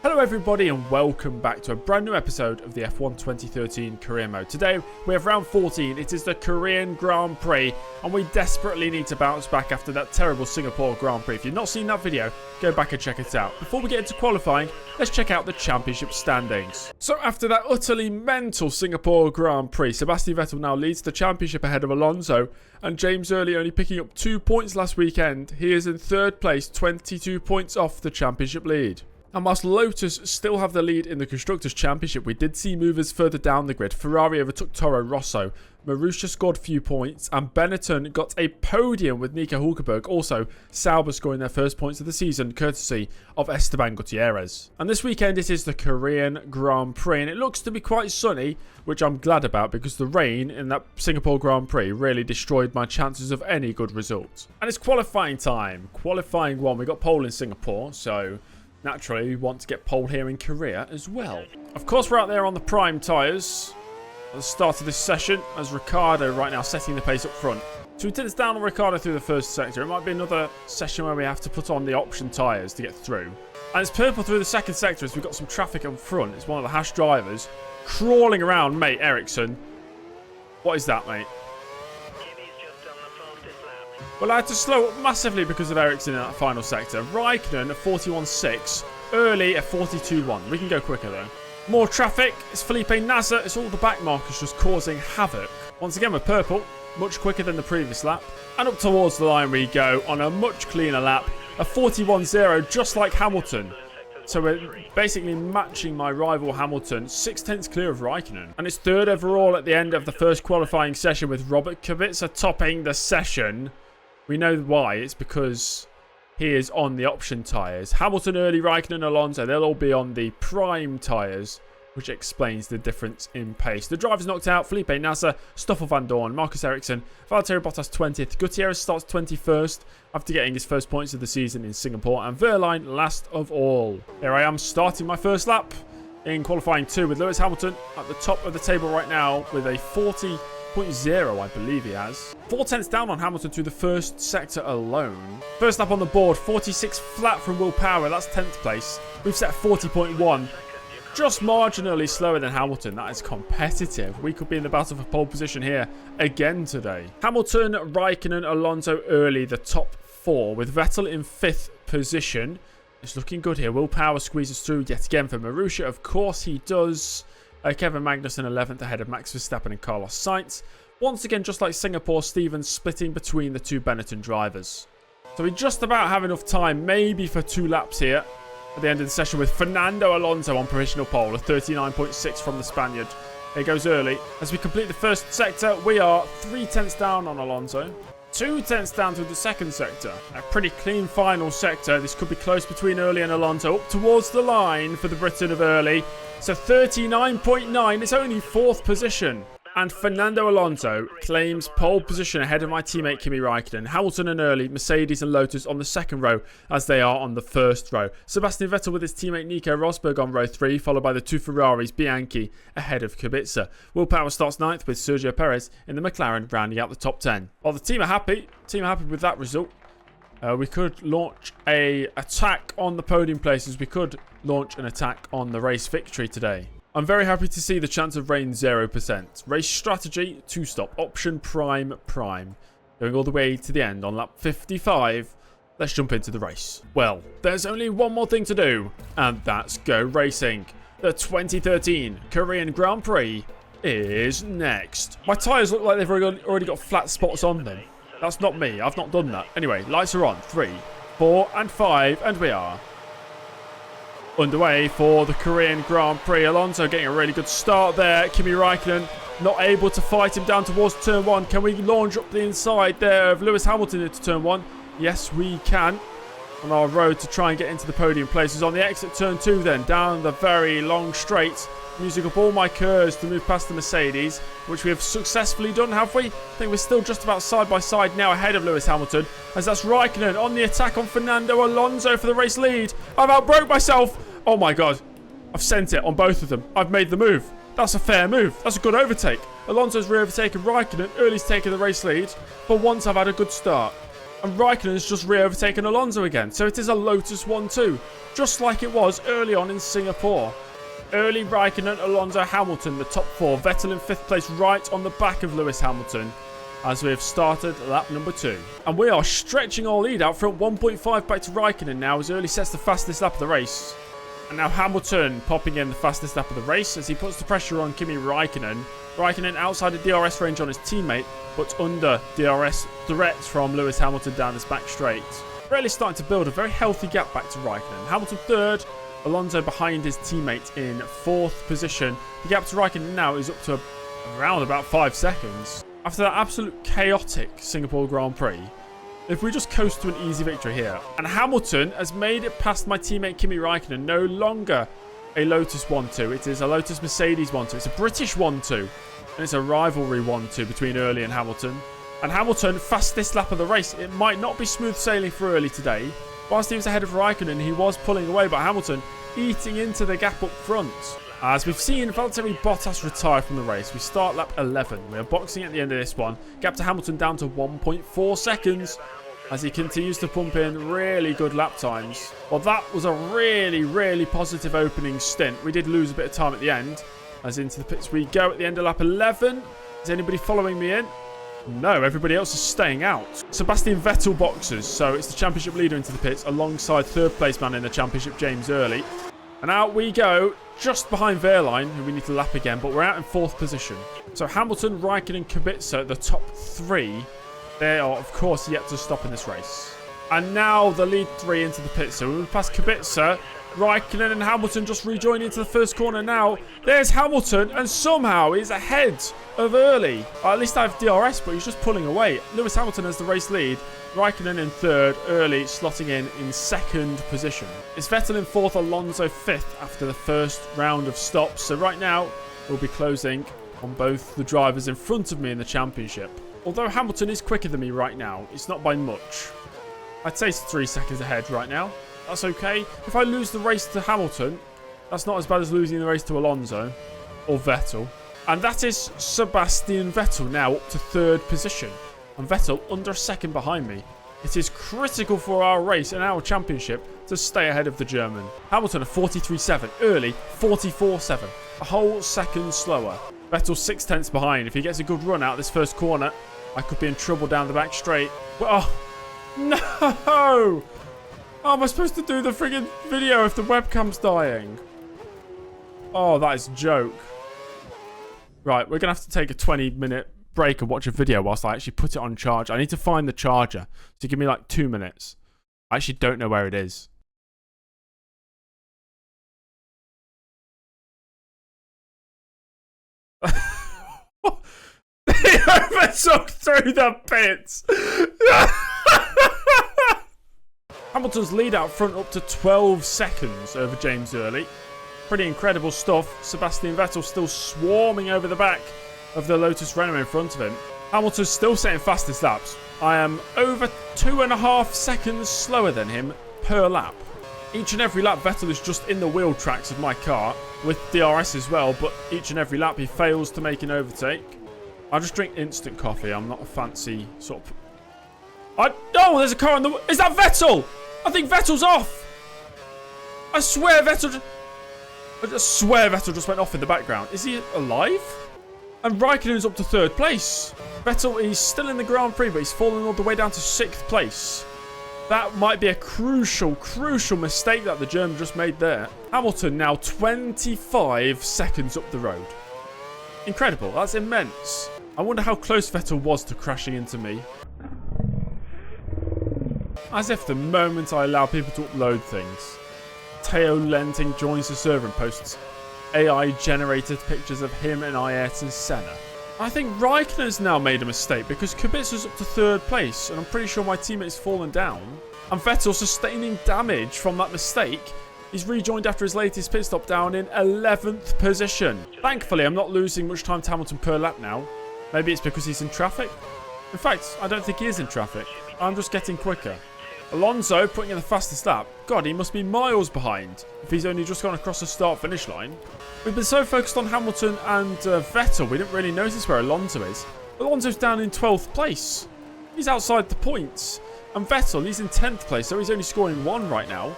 Hello everybody and welcome back to a brand new episode of the F1 2013 career mode. Today we have round 14, it is the Korean Grand Prix and we desperately need to bounce back after that terrible Singapore Grand Prix. If you've not seen that video, go back and check it out. Before we get into qualifying, let's check out the championship standings. So after that utterly mental Singapore Grand Prix, Sebastian Vettel now leads the championship ahead of Alonso and James Early only picking up 2 points last weekend. He is in third place, 22 points off the championship lead. And whilst Lotus still have the lead in the Constructors' Championship, we did see movers further down the grid. Ferrari overtook Toro Rosso, Marussia scored a few points, and Benetton got a podium with Nico Hulkenberg. Also, Sauber scoring their first points of the season, courtesy of Esteban Gutierrez. And this weekend it is the Korean Grand Prix, and it looks to be quite sunny, which I'm glad about because the rain in that Singapore Grand Prix really destroyed my chances of any good result. And it's qualifying time. Qualifying one, we got pole in Singapore, so naturally, we want to get pole here in Korea as well. Of course, we're out there on the prime tyres at the start of this session, as Ricciardo right now setting the pace up front. So we tense down on Ricciardo through the first sector. It might be another session where we have to put on the option tyres to get through. And it's purple through the second sector as we've got some traffic up front. It's one of the Haas drivers crawling around, mate, Ericsson. What is that, mate? Well, I had to slow up massively because of Ericsson in that final sector. Raikkonen at 41.6, Early at 42.1. We can go quicker though. More traffic. It's Felipe Nasser. It's all the back markers just causing havoc. Once again, we're purple, much quicker than the previous lap. And up towards the line we go on a much cleaner lap. A 41.0, just like Hamilton. So we're basically matching my rival Hamilton, 6/10 clear of Raikkonen. And it's third overall at the end of the first qualifying session with Robert Kubica topping the session. We know why. It's because he is on the option tyres. Hamilton, Early, Raikkonen, Alonso, they'll all be on the prime tyres, which explains the difference in pace. The drivers knocked out: Felipe Nasser, Stoffel van Dorn, Marcus Ericsson, Valtteri Bottas 20th. Gutierrez starts 21st after getting his first points of the season in Singapore. And Verline last of all. Here I am starting my first lap in qualifying 2 with Lewis Hamilton at the top of the table right now with a 40.0, I believe he has. 4 tenths down on Hamilton through the first sector alone. First lap on the board, 46 flat from Will Power. That's 10th place. We've set 40.1. Just marginally slower than Hamilton. That is competitive. We could be in the battle for pole position here again today. Hamilton, Raikkonen, Alonso, Early, the top 4 with Vettel in 5th position. It's looking good here. Will Power squeezes through yet again for Marussia. Of course he does. Kevin Magnussen 11th ahead of Max Verstappen and Carlos Sainz. Once again, just like Singapore, Stevens splitting between the two Benetton drivers. So we just about have enough time, maybe for 2 laps here at the end of the session with Fernando Alonso on provisional pole, a 39.6 from the Spaniard. Here goes Early. As we complete the first sector, we are 3 tenths down on Alonso. 2 tenths down through the second sector. A pretty clean final sector. This could be close between Early and Alonso. Up towards the line for the Briton of Early. So 39.9. It's only 4th position. And Fernando Alonso claims pole position ahead of my teammate Kimi Raikkonen. Hamilton and Early, Mercedes and Lotus on the second row as they are on the first row. Sebastian Vettel with his teammate Nico Rosberg on row 3, followed by the 2 Ferraris, Bianchi ahead of Kubica. Will Power starts 9th with Sergio Perez in the McLaren rounding out the top 10. While the team are happy with that result. We could launch an attack on the podium places. We could launch an attack on the race victory today. I'm very happy to see the chance of rain 0%. Race strategy, 2-stop. Option prime. Going all the way to the end on lap 55. Let's jump into the race. Well, there's only one more thing to do, and that's go racing. The 2013 Korean Grand Prix is next. My tyres look like they've already got flat spots on them. That's not me. I've not done that. Anyway, lights are on. 3, 4, and 5, and we are underway for the Korean Grand Prix. Alonso getting a really good start there. Kimi Raikkonen not able to fight him down towards turn 1. Can we launch up the inside there of Lewis Hamilton into turn 1? Yes, we can. On our road to try and get into the podium places. On the exit turn 2 then, down the very long straight. Using up all my curves to move past the Mercedes, which we have successfully done, have we? I think we're still just about side by side now ahead of Lewis Hamilton, as that's Raikkonen on the attack on Fernando Alonso for the race lead. I've outbroke myself. Oh my God. I've sent it on both of them. I've made the move. That's a fair move. That's a good overtake. Alonso's re-overtaken Raikkonen. Early's taken the race lead. For once, I've had a good start. And Raikkonen has just re-overtaken Alonso again. So it is a Lotus 1-2, just like it was early on in Singapore. Early Raikkonen, Alonso, Hamilton, the top four. Vettel in 5th place, right on the back of Lewis Hamilton, as we have started lap number 2. And we are stretching our lead out front, 1.5 back to Raikkonen now, as early sets the fastest lap of the race. And now Hamilton popping in the fastest lap of the race as he puts the pressure on Kimi Raikkonen. Raikkonen outside the DRS range on his teammate, but under DRS threats from Lewis Hamilton down this back straight. Really starting to build a very healthy gap back to Raikkonen. Hamilton 3rd, Alonso behind his teammate in 4th position. The gap to Raikkonen now is up to around about 5 seconds. After that absolute chaotic Singapore Grand Prix, if we just coast to an easy victory here. And Hamilton has made it past my teammate Kimi Raikkonen. No longer a Lotus 1-2. It is a Lotus Mercedes 1-2. It's a British 1-2. And it's a rivalry 1-2 between Early and Hamilton. And Hamilton, fastest lap of the race. It might not be smooth sailing for Early today. Whilst he was ahead of Raikkonen, he was pulling away. But Hamilton eating into the gap up front. As we've seen Valtteri Bottas retire from the race, we start lap 11. We are boxing at the end of this one. Gap to Hamilton down to 1.4 seconds as he continues to pump in really good lap times. Well, that was a really, really positive opening stint. We did lose a bit of time at the end, as into the pits we go at the end of lap 11. Is anybody following me in? No, everybody else is staying out. Sebastian Vettel boxes, so it's the championship leader into the pits alongside 3rd place man in the championship, James Early. And out we go, just behind Wehrlein, who we need to lap again, but we're out in 4th position. So Hamilton, Raikkonen, Kubica, the top 3, they are, of course, yet to stop in this race. And now the lead 3 into the pits. So we'll pass Kubica, Raikkonen and Hamilton just rejoining into the first corner now. There's Hamilton, and somehow he's ahead of Early. At least I have DRS, but he's just pulling away. Lewis Hamilton has the race lead. Raikkonen in 3rd, Early slotting in 2nd position. It's Vettel in 4th, Alonso 5th after the first round of stops. So right now, we'll be closing on both the drivers in front of me in the championship. Although Hamilton is quicker than me right now, it's not by much. I'd say it's 3 seconds ahead right now. That's okay. If I lose the race to Hamilton, that's not as bad as losing the race to Alonso or Vettel. And that is Sebastian Vettel now up to 3rd position. And Vettel under a second behind me. It is critical for our race and our championship to stay ahead of the German. Hamilton at 43.7, Early 44.7, a whole second slower. Vettel 6 tenths behind. If he gets a good run out of this first corner, I could be in trouble down the back straight. But, oh, no! How am I supposed to do the friggin' video if the webcam's dying? Oh, that is a joke. Right, we're going to have to take a 20-minute break and watch a video whilst I actually put it on charge. I need to find the charger. So give me like 2 minutes. I actually don't know where it is. He overtook through the pits. Hamilton's lead out front up to 12 seconds over James Early. Pretty incredible stuff. Sebastian Vettel still swarming over the back of the Lotus Renault in front of him. Hamilton's still setting fastest laps. I am over 2.5 seconds slower than him per lap. Each and every lap Vettel is just in the wheel tracks of my car with DRS as well, but each and every lap he fails to make an overtake. I just drink instant coffee. I'm not a fancy sort of... Oh, there's a car on the... Is that Vettel? I think Vettel's off. I swear Vettel just went off in the background. Is he alive? And Raikkonen's up to 3rd place. Vettel is still in the Grand Prix, but he's fallen all the way down to 6th place. That might be a crucial mistake that the German just made there. Hamilton now 25 seconds up the road. Incredible. That's immense. I wonder how close Vettel was to crashing into me. As if the moment I allow people to upload things, Teo Lenting joins the server and posts AI-generated pictures of him and Ayrton Senna. I think Raikkonen has now made a mistake because Kubica's up to 3rd place and I'm pretty sure my teammate's fallen down. And Vettel sustaining damage from that mistake. He's rejoined after his latest pit stop down in 11th position. Thankfully, I'm not losing much time to Hamilton per lap now. Maybe it's because he's in traffic. In fact, I don't think he is in traffic. I'm just getting quicker. Alonso putting in the fastest lap. God, he must be miles behind if he's only just gone across the start-finish line. We've been so focused on Hamilton and Vettel, we didn't really notice where Alonso is. Alonso's down in 12th place. He's outside the points. And Vettel, he's in 10th place, so he's only scoring 1 right now.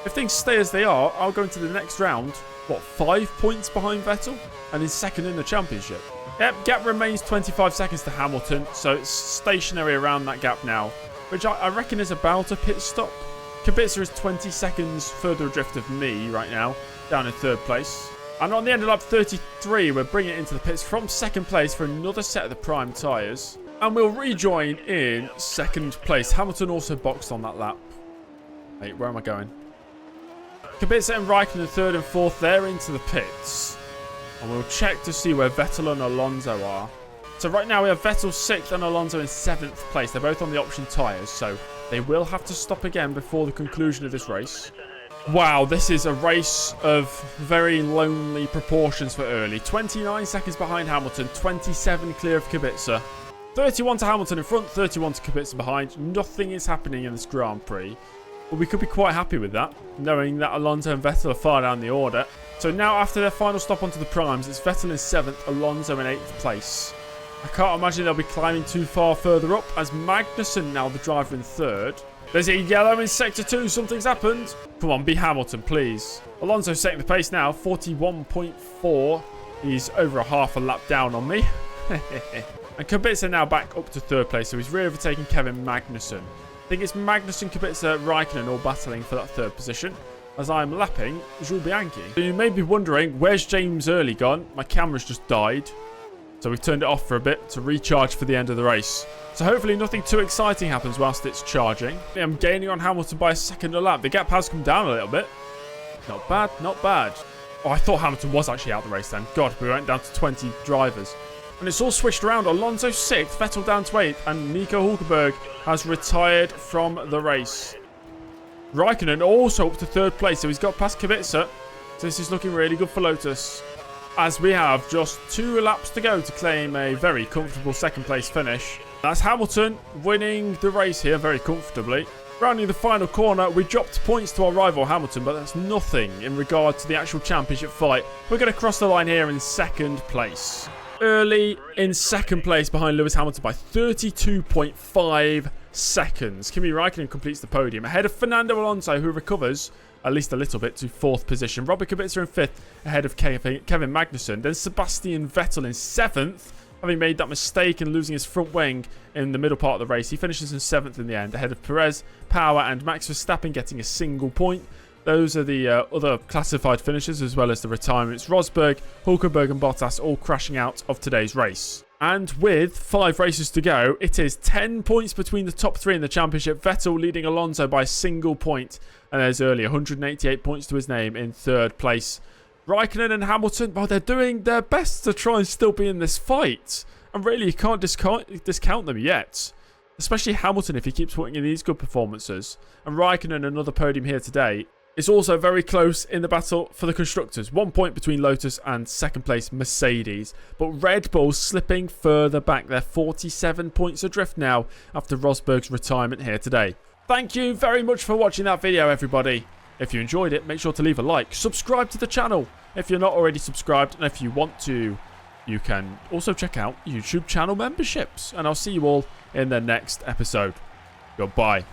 If things stay as they are, I'll go into the next round, 5 points behind Vettel? And he's second in the championship. Yep, gap remains 25 seconds to Hamilton, so it's stationary around that gap now, which I reckon is about a pit stop. Kubica is 20 seconds further adrift of me right now, down in 3rd place. And on the end of lap 33, we're bringing it into the pits from 2nd place for another set of the prime tyres. And we'll rejoin in 2nd place. Hamilton also boxed on that lap. Wait, where am I going? Kubica and Raikkonen 3rd and 4th, they're into the pits. And we'll check to see where Vettel and Alonso are. So right now we have Vettel 6th and Alonso in 7th place. They're both on the option tyres, so they will have to stop again before the conclusion of this race. Wow, this is a race of very lonely proportions for early. 29 seconds behind Hamilton, 27 clear of Kubica. 31 to Hamilton in front, 31 to Kubica behind. Nothing is happening in this Grand Prix. But we could be quite happy with that, knowing that Alonso and Vettel are far down the order. So now after their final stop onto the primes, it's Vettel in 7th, Alonso in 8th place. I can't imagine they'll be climbing too far further up, as Magnussen now the driver in 3rd. There's a yellow in Sector 2, something's happened. Come on, be Hamilton, please. Alonso setting the pace now, 41.4. He's over a half a lap down on me. And Kubica now back up to 3rd place, so he's re-overtaking Kevin Magnussen. I think it's Magnussen, Kubica, Raikkonen all battling for that 3rd position, as I'm lapping Jules Bianchi. So you may be wondering, where's James Early gone? My camera's just died. So we've turned it off for a bit to recharge for the end of the race. So hopefully nothing too exciting happens whilst it's charging. I'm gaining on Hamilton by a second a lap. The gap has come down a little bit. Not bad, not bad. Oh, I thought Hamilton was actually out the race then. God, we went down to 20 drivers. And it's all switched around. Alonso 6th, Vettel down to 8th, and Nico Hulkenberg has retired from the race. Raikkonen also up to 3rd place, so he's got past Kubica. So this is looking really good for Lotus, as we have just 2 laps to go to claim a very comfortable 2nd place finish. That's Hamilton winning the race here very comfortably. Rounding the final corner, we dropped points to our rival Hamilton, but that's nothing in regard to the actual championship fight. We're going to cross the line here in 2nd place. Early in 2nd place behind Lewis Hamilton by 32.5 seconds. Kimi Raikkonen completes the podium ahead of Fernando Alonso, who recovers at least a little bit to 4th position. Robert Kubica in 5th ahead of Kevin Magnussen. Then Sebastian Vettel in 7th, having made that mistake and losing his front wing in the middle part of the race. He finishes in 7th in the end, ahead of Perez, Power and Max Verstappen getting a single point. Those are the other classified finishers, as well as the retirements. Rosberg, Hulkenberg and Bottas all crashing out of today's race. And with 5 races to go, it is 10 points between the top 3 in the championship. Vettel leading Alonso by a single point. And there's early 188 points to his name in 3rd place. Raikkonen and Hamilton, well, they're doing their best to try and still be in this fight. And really, you can't discount them yet. Especially Hamilton if he keeps putting in these good performances. And Raikkonen, another podium here today. It's also very close in the battle for the constructors. 1 point between Lotus and 2nd place Mercedes. But Red Bull slipping further back. They're 47 points adrift now after Rosberg's retirement here today. Thank you very much for watching that video, everybody. If you enjoyed it, make sure to leave a like. Subscribe to the channel if you're not already subscribed. And if you want to, you can also check out YouTube channel memberships. And I'll see you all in the next episode. Goodbye.